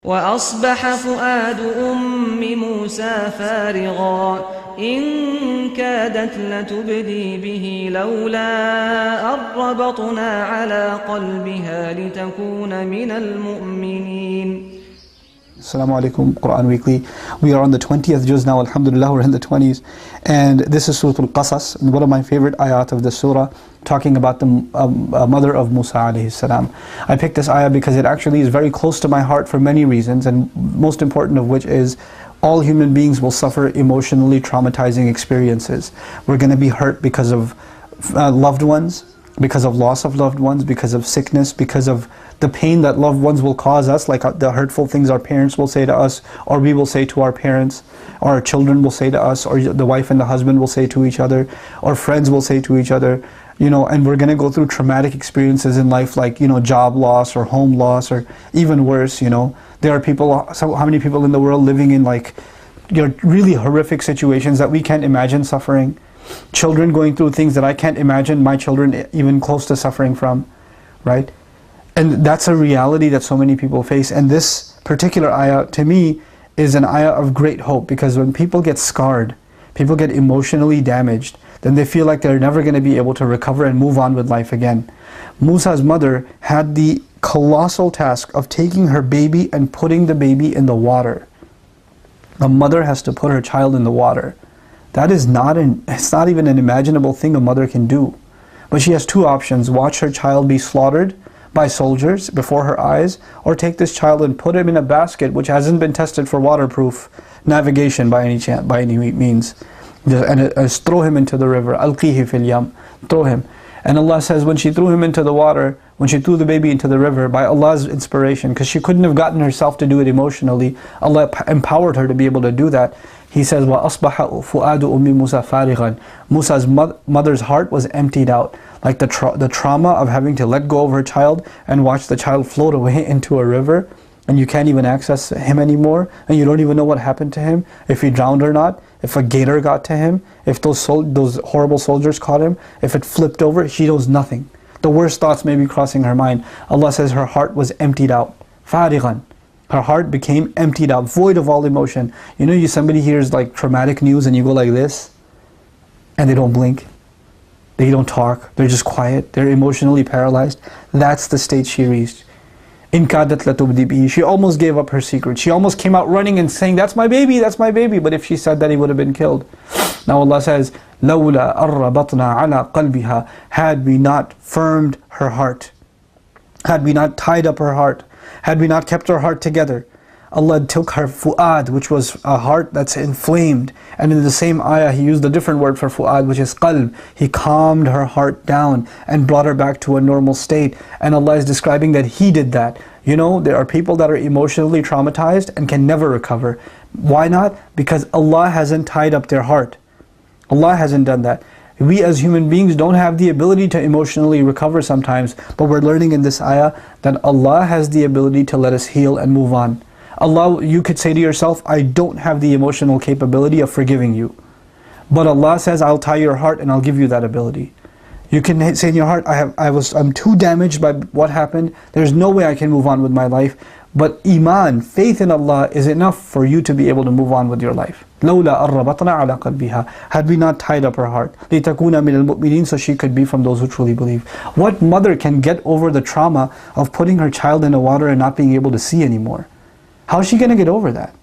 وأصبح فؤاد أم موسى فارغا إن كادت لتبدي به لولا أن ربطنا على قلبها لتكون من المؤمنين. Assalamu alaikum, Quran Weekly. We are on the 20th juz now, alhamdulillah, we're in the 20s. And this is Surah Al-Qasas, and one of my favorite ayat of the surah, talking about the mother of Musa alayhi salam. I picked this ayah because it actually is very close to my heart for many reasons, and most important of which is all human beings will suffer emotionally traumatizing experiences. We're going to be hurt because of loved ones, because of loss of loved ones, because of sickness, because of the pain that loved ones will cause us, like the hurtful things our parents will say to us, or we will say to our parents, or our children will say to us, or the wife and the husband will say to each other, or friends will say to each other, you know, and we're going to go through traumatic experiences in life, like, you know, job loss or home loss, or even worse, you know. There are people, so how many people in the world living in, like, you know, really horrific situations that we can't imagine suffering. Children going through things that I can't imagine my children even close to suffering from, right? And that's a reality that so many people face. And this particular ayah, to me, is an ayah of great hope, because when people get scarred, people get emotionally damaged, then they feel like they're never going to be able to recover and move on with life again. Musa's mother had the colossal task of taking her baby and putting the baby in the water. A mother has to put her child in the water. That is it's not even an imaginable thing a mother can do. But she has two options: watch her child be slaughtered by soldiers before her eyes, or take this child and put him in a basket which hasn't been tested for waterproof navigation by any means, and throw him into the river. Alqihi fil yam, throw him. And Allah says, when she threw him into the water, when she threw the baby into the river, by Allah's inspiration, because she couldn't have gotten herself to do it emotionally, Allah empowered her to be able to do that. He says, وَأَصْبَحَ فُؤَادُ أُمِّ مُوسَى فَارِغًا. Musa's mother's heart was emptied out. Like the trauma of having to let go of her child and watch the child float away into a river, and you can't even access him anymore, and you don't even know what happened to him, if he drowned or not, if a gator got to him, if those horrible soldiers caught him, if it flipped over, she knows nothing. The worst thoughts may be crossing her mind. Allah says her heart was emptied out. فَارِغًا. Her heart became emptied out, void of all emotion. You know, somebody hears like traumatic news and you go like this, and they don't blink. They don't talk, they're just quiet, they're emotionally paralyzed. That's the state she reached. In kadat latubdi bihi. She almost gave up her secret. She almost came out running and saying, that's my baby, that's my baby. But if she said that, he would have been killed. Now Allah says, لَوْلَا أَرَّبَطْنَا عَلَىٰ قَلْبِهَا. Had we not firmed her heart, had we not tied up her heart, had we not kept her heart together, Allah took her fu'ad, which was a heart that's inflamed. And in the same ayah, He used a different word for fu'ad, which is qalb. He calmed her heart down and brought her back to a normal state. And Allah is describing that He did that. You know, there are people that are emotionally traumatized and can never recover. Why not? Because Allah hasn't tied up their heart. Allah hasn't done that. We as human beings don't have the ability to emotionally recover sometimes, but we're learning in this ayah that Allah has the ability to let us heal and move on. Allah, you could say to yourself, I don't have the emotional capability of forgiving you. But Allah says, I'll tie your heart and I'll give you that ability. You can say in your heart, I'm too damaged by what happened, there's no way I can move on with my life. But Iman, faith in Allah, is enough for you to be able to move on with your life. لَوْلَا أَرَّبَطْنَا عَلَىٰ قَلْبِهَا. Had we not tied up her heart, لِتَكُونَ مِنَ الْمُؤْمِنِينَ, so she could be from those who truly believe. What mother can get over the trauma of putting her child in the water and not being able to see anymore? How is she going to get over that?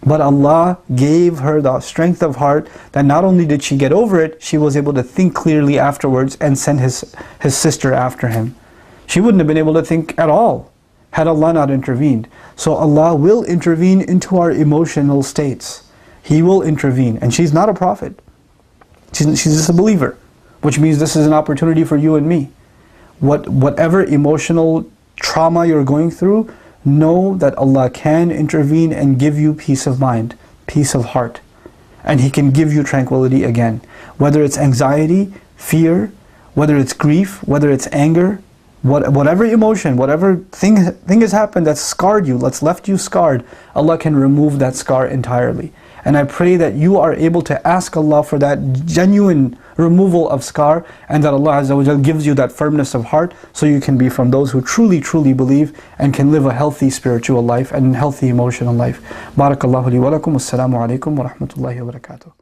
But Allah gave her the strength of heart that not only did she get over it, she was able to think clearly afterwards and send his sister after him. She wouldn't have been able to think at all had Allah not intervened. So Allah will intervene into our emotional states. He will intervene. And she's not a prophet. She's just a believer, which means this is an opportunity for you and me. Whatever emotional trauma you're going through, know that Allah can intervene and give you peace of mind, peace of heart. And He can give you tranquility again. Whether it's anxiety, fear, whether it's grief, whether it's anger, whatever emotion, whatever thing has happened that's scarred you, that's left you scarred, Allah can remove that scar entirely. And I pray that you are able to ask Allah for that genuine removal of scar, and that Allah Azza wa Jal gives you that firmness of heart, so you can be from those who truly, truly believe and can live a healthy spiritual life and healthy emotional life. Barakallahu li wa lakum. Assalamu alaikum wa rahmatullahi wa barakatuh.